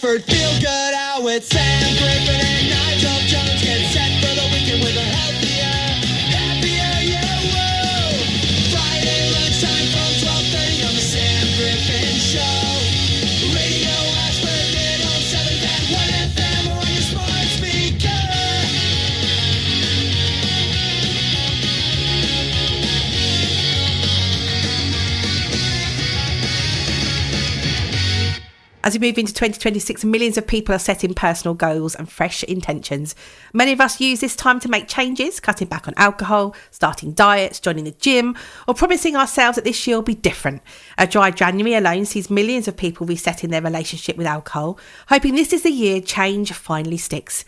Ashford, feel good out with Sam Griffin and Nigel Jones. Get set for the weekend with a happier, yeah, whoa. Friday lunchtime from 12:30 on the Sam Griffin Show. Radio Ashford, hit on 7 and 1 FM or on your smart speaker. As we move into 2026, millions of people are setting personal goals and fresh intentions. Many of us use this time to make changes, cutting back on alcohol, starting diets, joining the gym, or promising ourselves that this year will be different. A dry January alone sees millions of people resetting their relationship with alcohol, hoping this is the year change finally sticks.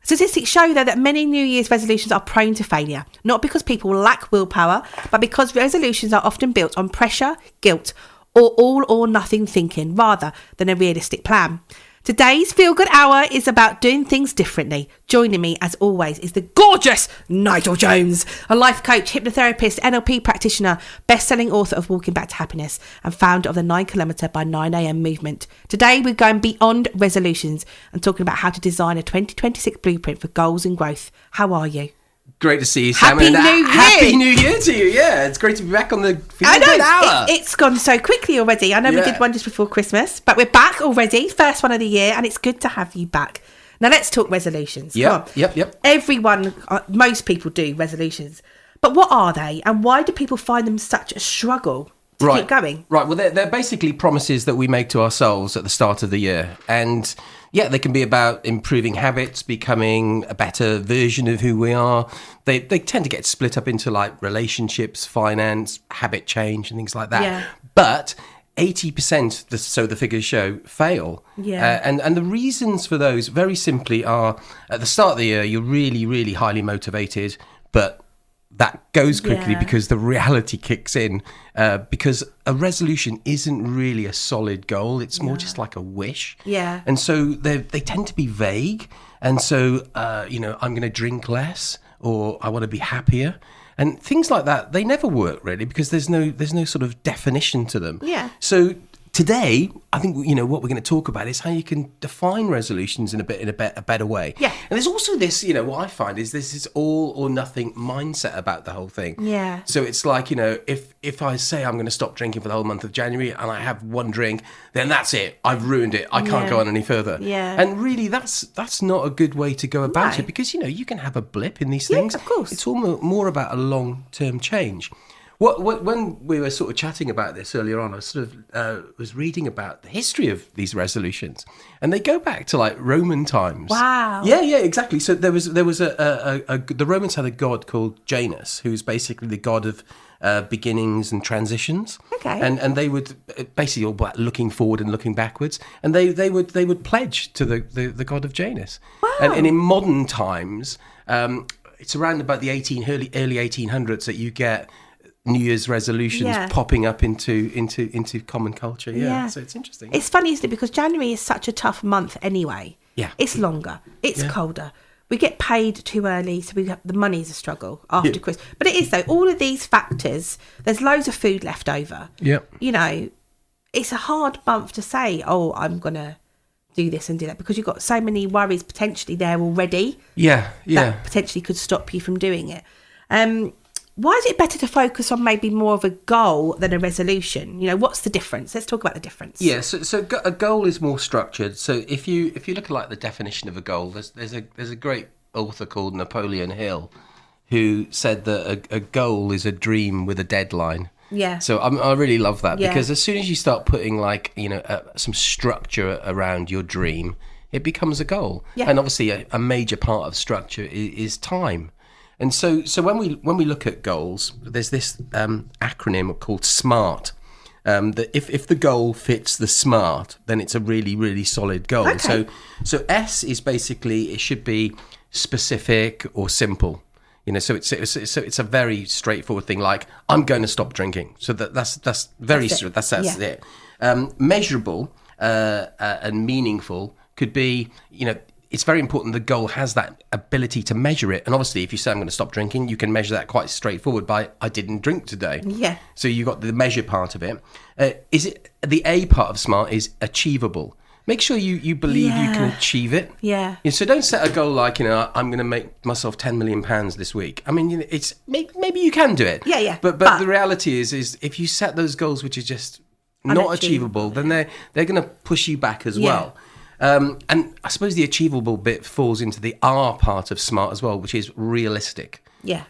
Statistics show, though, that many New Year's resolutions are prone to failure, not because people lack willpower, but because resolutions are often built on pressure, guilt, or all or nothing thinking rather than a realistic plan. Today's Feel Good Hour is about doing things differently. Joining me, as always, is the gorgeous Nigel Jones, a life coach, hypnotherapist, NLP practitioner, best-selling author of Walking Back to Happiness, and founder of the 9km by 9am movement. Today, we're going beyond resolutions and talking about how to design a 2026 blueprint for goals and growth. How are you? Great to see you, Sam. Happy New Year! Happy New Year to you, yeah. It's great to be back on the Feel Good Hour. It's gone so quickly already. I know we did one just before Christmas, but we're back already, first one of the year, and it's good to have you back. Now let's talk resolutions. Yep. Everyone, most people do resolutions, but what are they, and why do people find them such a struggle to keep going? Right, well, they're basically promises that we make to ourselves at the start of the year, and yeah, they can be about improving habits, becoming a better version of who we are. They tend to get split up into like relationships, finance, habit change and things like that. Yeah. But 80%, so the figures show, fail. Yeah. And the reasons for those very simply are at the start of the year, you're really, really highly motivated, but that goes quickly because the reality kicks in, because a resolution isn't really a solid goal. It's more just like a wish. Yeah. And so they tend to be vague. And so, I'm going to drink less, or I want to be happier. And things like that, they never work really because there's no sort of definition to them. Yeah. So today, I think, what we're going to talk about is how you can define resolutions in a better way. Yeah. And there's also this, what I find is this all or nothing mindset about the whole thing. Yeah. So it's like, if I say I'm going to stop drinking for the whole month of January and I have one drink, then that's it. I've ruined it. I can't go on any further. Yeah. And really, that's not a good way to go about it because, you can have a blip in these things. Of course. It's almost more about a long-term change. When we were sort of chatting about this earlier on, I sort of was reading about the history of these resolutions, and they go back to like Roman times. Wow. Yeah, exactly. So there was the Romans had a god called Janus, who's basically the god of beginnings and transitions. Okay. And they would basically all about looking forward and looking backwards, and they would pledge to the god of Janus. Wow. And in modern times, it's around about the early 1800s that you get New Year's resolutions popping up into common culture. Yeah. So it's interesting. It's funny, isn't it? Because January is such a tough month anyway. Yeah. It's longer. It's colder. We get paid too early, so the money's a struggle after Christmas. But it is, though. All of these factors, there's loads of food left over. Yeah. It's a hard month to say, oh, I'm going to do this and do that, because you've got so many worries potentially there already. Yeah. That potentially could stop you from doing it. Why is it better to focus on maybe more of a goal than a resolution? What's the difference? Let's talk about the difference. Yeah, so a goal is more structured. So if you look at like the definition of a goal, there's a great author called Napoleon Hill who said that a goal is a dream with a deadline. Yeah. So I really love that because as soon as you start putting like some structure around your dream, it becomes a goal. Yeah. And obviously a major part of structure is time. And so when we look at goals, there's this acronym called SMART. That if the goal fits the SMART, then it's a really, really solid goal. Okay. So S is basically, it should be specific or simple. So it's a very straightforward thing. Like, I'm going to stop drinking. So that's very that's it. Measurable and meaningful could be, it's very important the goal has that ability to measure it. And obviously, if you say I'm going to stop drinking, you can measure that quite straightforward by I didn't drink today. Yeah. So you got the measure part of it. Is it the A part of SMART is achievable. Make sure you believe you can achieve it. Yeah. So don't set a goal like, I'm going to make myself £10 million this week. I mean, it's maybe you can do it. Yeah. But the reality is if you set those goals which are just not achievable, then they're going to push you back as well. And I suppose the achievable bit falls into the R part of SMART as well, which is realistic. Yeah.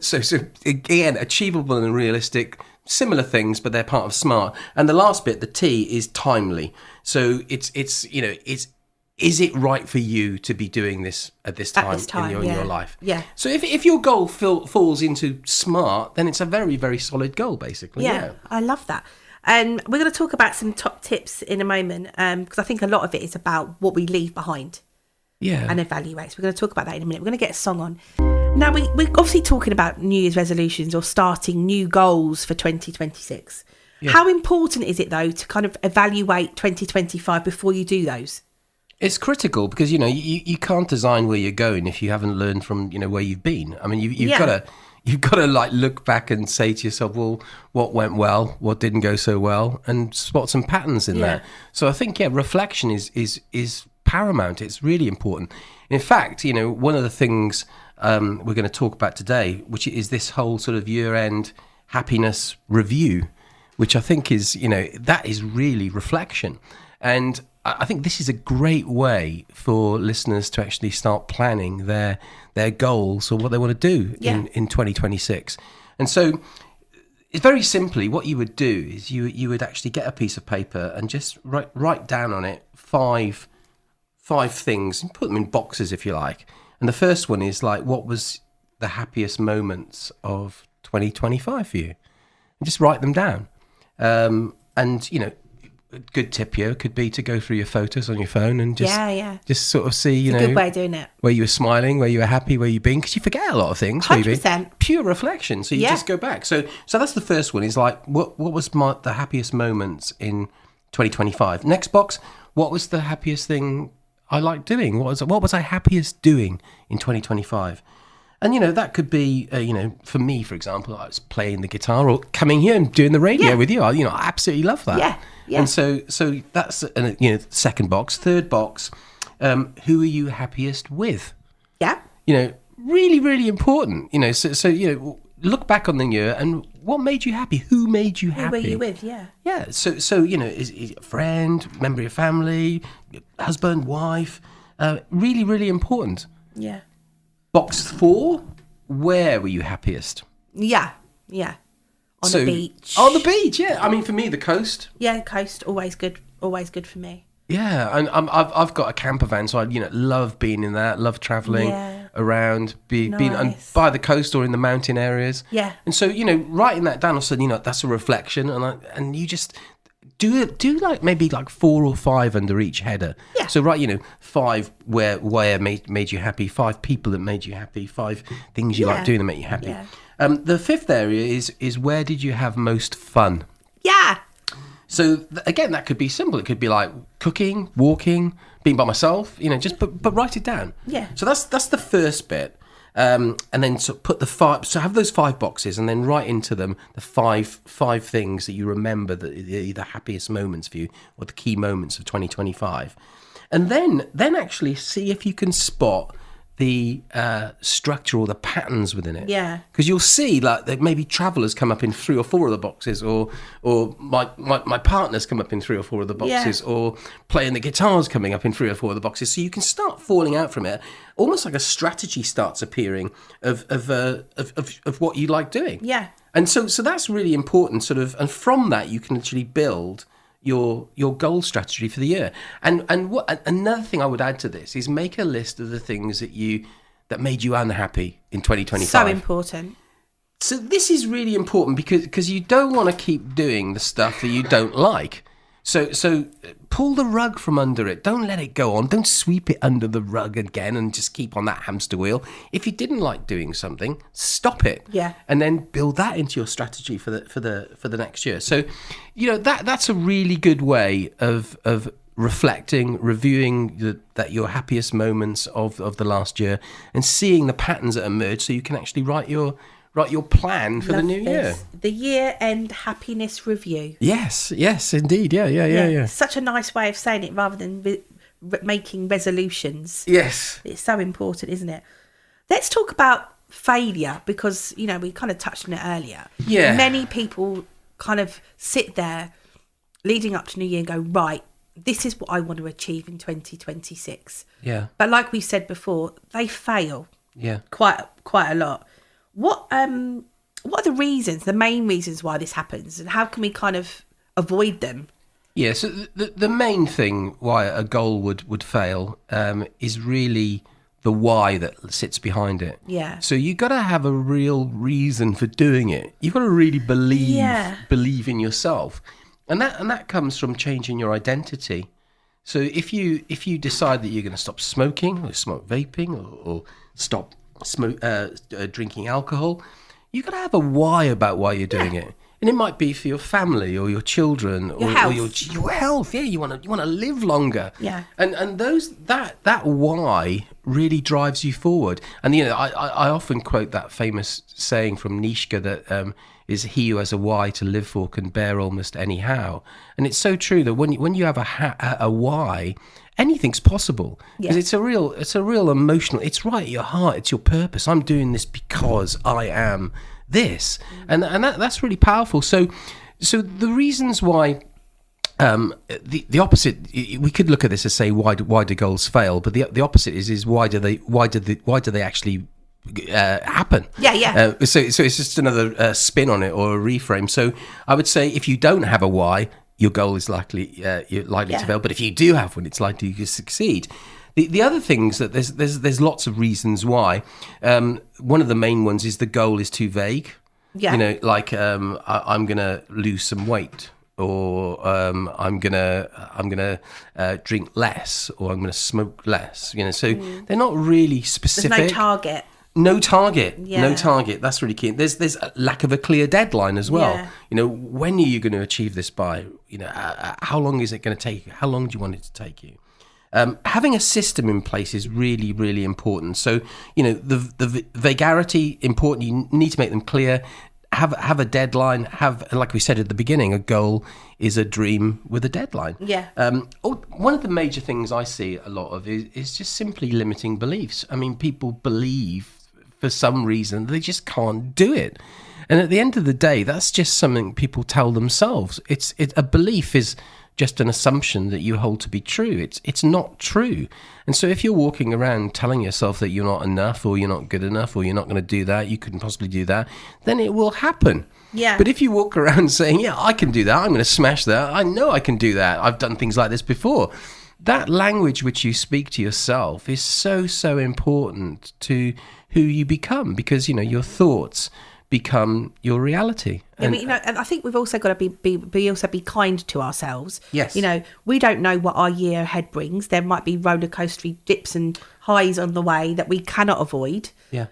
So again, achievable and realistic, similar things, but they're part of SMART. And the last bit, the T, is timely. So it's is it right for you to be doing this at this time in your life? Yeah. So if your goal falls into SMART, then it's a very, very solid goal, basically. Yeah. I love that. And we're going to talk about some top tips in a moment, because I think a lot of it is about what we leave behind. Yeah. And evaluate. So we're going to talk about that in a minute. We're going to get a song on. Now, we're obviously talking about New Year's resolutions or starting new goals for 2026. Yeah. How important is it, though, to kind of evaluate 2025 before you do those? It's critical because, you can't design where you're going if you haven't learned from, where you've been. I mean, you've got to like look back and say to yourself, well, what went well, what didn't go so well, and spot some patterns in there. So I think, reflection is paramount. It's really important. In fact, one of the things we're going to talk about today, which is this whole sort of year-end happiness review, which I think is, that is really reflection. And I think this is a great way for listeners to actually start planning their goals or what they want to do in 2026. And so it's very simply what you would do is you would actually get a piece of paper and just write down on it five things and put them in boxes if you like. And the first one is like, what was the happiest moments of 2025 for you? And just write them down. And, a good tip here could be to go through your photos on your phone and just sort of see, it's a good way of doing it. Where you were smiling, where you were happy, where you've been, because you forget a lot of things. 100%. Pure reflection. So you just go back. So that's the first one is like, what was the happiest moments in 2025? Next box, what was the happiest thing I liked doing? What was I happiest doing in 2025? And, that could be, for me, for example, I was playing the guitar or coming here and doing the radio with you. I absolutely love that. Yeah. And so that's, second box. Third box, who are you happiest with? Yeah. Really, really important. So look back on the year and what made you happy? Who made you happy? Who were you with? Yeah. Yeah. So is a friend, member of your family, husband, wife, really, really important. Yeah. Box 4, where were you happiest? Yeah. On the beach. On the beach, yeah. I mean, for me, the coast. Yeah, coast, always good for me. Yeah, and I've got a camper van, so I love being in that, love travelling around, being by the coast or in the mountain areas. Yeah. And so, writing that down, I said, that's a reflection, and you just do like maybe like 4 or 5 under each header. Yeah. So write, 5 where made you happy, 5 people that made you happy, 5 things you like doing that make you happy. Yeah. The 5th area is where did you have most fun? Yeah. So again, that could be simple. It could be like cooking, walking, being by myself. Just but write it down. Yeah. So that's the first bit. And then put the 5. So have those 5 boxes, and then write into them the five things that you remember that are the happiest moments for you, or the key moments of 2025. And then actually see if you can spot the structure or the patterns within it. Yeah. Because you'll see like that maybe travellers come up in 3 or 4 of the boxes, or my partners come up in 3 or 4 of the boxes, or playing the guitars coming up in 3 or 4 of the boxes. So you can start falling out from it. Almost like a strategy starts appearing of what you like doing. Yeah. And so that's really important sort of, and from that you can actually build your goal strategy for the year. And what another thing I would add to this is make a list of the things that made you unhappy in 2025. So important. So this is really important because you don't want to keep doing the stuff that you don't like. So pull the rug from under it. Don't let it go on. Don't sweep it under the rug again and just keep on that hamster wheel. If you didn't like doing something, stop it. Yeah. And then build that into your strategy for the next year. So, that's a really good way of reflecting, reviewing your happiest moments of the last year, and seeing the patterns that emerge, so you can actually write your write your plan for the Love new year. this. The year-end happiness review. Yes, indeed. Yeah. Such a nice way of saying it rather than making resolutions. Yes. It's so important, isn't it? Let's talk about failure because, you know, we kind of touched on it earlier. Yeah. Many people kind of sit there leading up to New Year and go, right, this is what I want to achieve in 2026. Yeah. But like we said before, they fail Yeah. quite a lot. What are the reasons, the main reasons why this happens, and how can we kind of avoid them? Yeah, so the main thing why a goal would fail is really the why that sits behind it. Yeah. So you got to have a real reason for doing it. You've got to really believe in yourself, and that comes from changing your identity. So if you decide that you're going to stop smoking or smoke vaping or stop drinking alcohol, you got to have a why about why you're doing it. And it might be for your family or your children or your health. Yeah, you want to live longer. Yeah. And those that why really drives you forward. And you know, I often quote that famous saying from Nietzsche that is he who has a why to live for can bear almost anyhow. And it's so true that when you have a why, anything's possible because it's a real emotional. It's right at your heart. It's your purpose. I'm doing this because I am this, and that's really powerful. So the reasons why the opposite, we could look at this as say why do goals fail, but the opposite is why do they actually happen? So it's just another spin on it or a reframe. So I would say if you don't have a why, your goal is likely to fail. But if you do have one, it's likely to succeed. The other things that there's lots of reasons why. One of the main ones is the goal is too vague. Yeah. You know, like I'm gonna lose some weight, or I'm gonna drink less, or I'm gonna smoke less. You know, so they're not really specific. There's no target. No target. Yeah. No target. That's really key. There's a lack of a clear deadline as well. Yeah. You know, when are you going to achieve this by? You know, how long is it going to take you? How long do you want it to take you? Having a system in place is really, really important. So, you know, the vagarity important. You need to make them clear. Have a deadline. Have, like we said at the beginning, a goal is a dream with a deadline. Yeah. One of the major things I see a lot of is just simply limiting beliefs. I mean, people believe for some reason they just can't do it, and at the end of the day, that's just something people tell themselves. A belief is just an assumption that you hold to be true. It's not true. And so if you're walking around telling yourself that you're not enough, or you're not good enough, or you're not going to do that, you couldn't possibly do that, then it will happen. Yeah. But if you walk around saying, yeah, I can do that, I'm going to smash that, I know I can do that, I've done things like this before, that language which you speak to yourself is so important to who you become, because, you know, your thoughts become your reality. Yeah, but, you know, and I think we've also got to be kind to ourselves. Yes. You know, we don't know what our year ahead brings. There might be roller coaster dips and highs on the way that we cannot avoid. Yeah.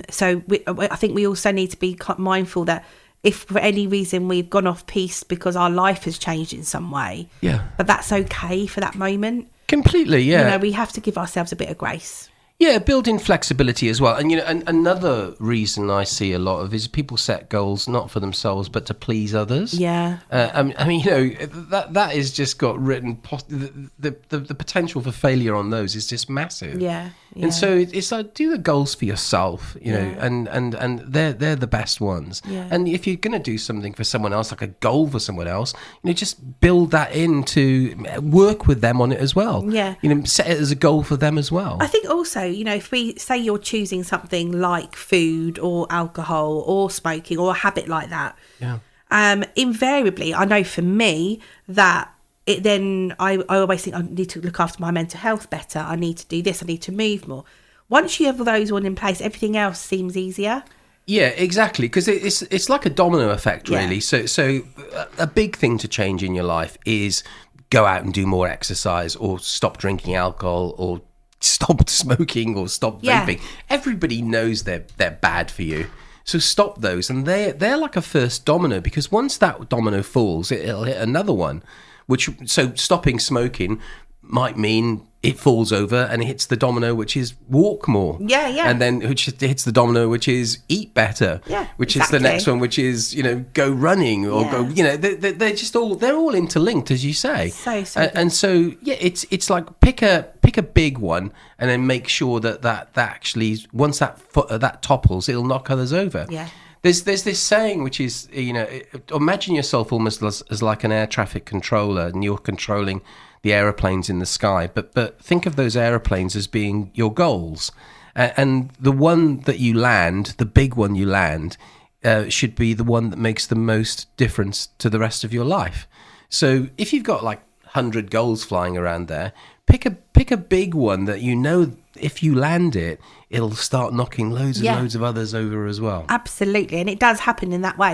So I think we also need to be mindful that if for any reason we've gone off piste because our life has changed in some way, but that's okay for that moment. Completely, yeah. You know, we have to give ourselves a bit of grace. Yeah, build in flexibility as well. And, you know, another reason I see a lot of is people set goals not for themselves, but to please others. Yeah. I mean, you know, that is just got written. The potential for failure on those is just massive. Yeah. And so it's like, do the goals for yourself, you know, and they're the best ones. Yeah. And if you're going to do something for someone else, like a goal for someone else, you know, just build that into, work with them on it as well. Yeah. You know, set it as a goal for them as well. I think also, you know, if we say you're choosing something like food or alcohol or smoking or a habit like that, invariably, I know for me that I always think I need to look after my mental health better. I need to do this. I need to move more. Once you have those all in place, everything else seems easier. Yeah, exactly. Because it's like a domino effect, really. So a big thing to change in your life is go out and do more exercise, or stop drinking alcohol, or stop smoking, or stop vaping. Everybody knows they're bad for you. So stop those, and they're like a first domino, because once that domino falls, it'll hit another one. So stopping smoking might mean it falls over and it hits the domino, which is walk more. Yeah, yeah. And then which hits the domino, which is eat better. Yeah, which exactly. is the next one, which is, go running or Yeah. go, they're just they're all interlinked, as you say. So And so, yeah, it's like pick a big one and then make sure that actually, once that topples, it'll knock others over. Yeah. There's this saying, which is, imagine yourself almost as like an air traffic controller, and you're controlling the aeroplanes in the sky. But think of those aeroplanes as being your goals. And the one that you land, the big one you land, should be the one that makes the most difference to the rest of your life. So if you've got like 100 goals flying around there, pick a big one that if you land it, it'll start knocking loads and loads of others over as well. Absolutely. And it does happen in that way.